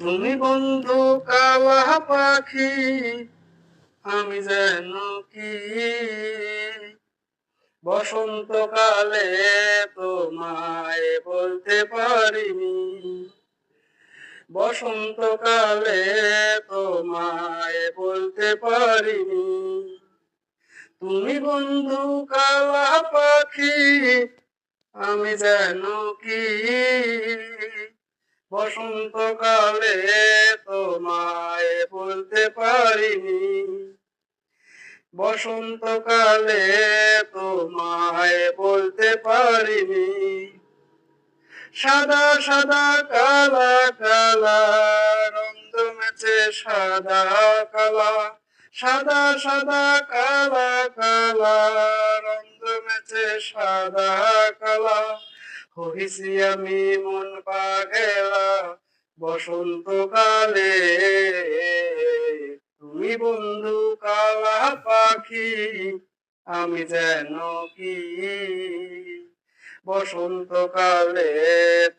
তুমি বন্ধু কালা পাখি, আমি যেন কি বসন্তকালে তোমায় বলতে পারিনি। বসন্তকালে তোমায় বলতে পারিনি। তুমি বন্ধু কালা পাখি, আমি যেন কি বসন্তকালে তোমায় বলতে পারিনি। বসন্তকালে তোমায় বলতে পারিনি। সাদা সাদা কালা কালা রং জমেছে সাদা কালা। সাদা সাদা কালা কালা রং জমেছে সাদা কালা। হইছি আমি মন পাগেলা বসন্তকালে। তুমি বন্ধু কালা পাখি, আমি যেন কি বসন্তকালে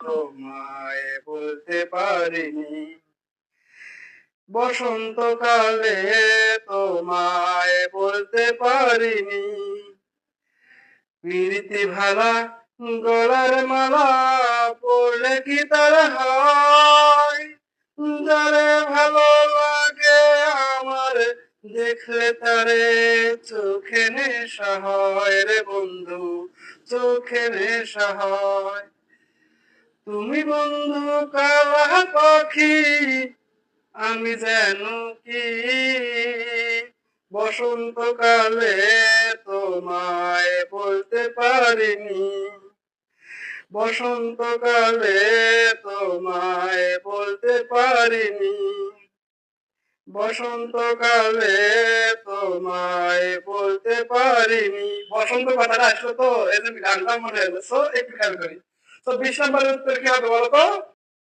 তোমায় বলতে পারিনি। বসন্তকালে তোমায় বলতে পারিনি। প্রীতি ভালা গলার মালা পড়লে কি তার হয়? যারে ভালো লাগে আমার দেখলে তারে চোখে নেশা হয় রে বন্ধু, চোখে নেশা হয়। তুমি বন্ধু কালা পাখি, আমি যেন কি বসন্তকালে তোমায় বলতে পারিনি। বসন্তকালে তোমায় বলতে পারিনি। বসন্তকালে তোমায় বলতে পারিনি। বসন্ত কথাটা আসলো তো এই জন্য গানটা মনে হলো, একটু খেয়াল করি। তো 20 নম্বরের উত্তর কি হবে বলো তো?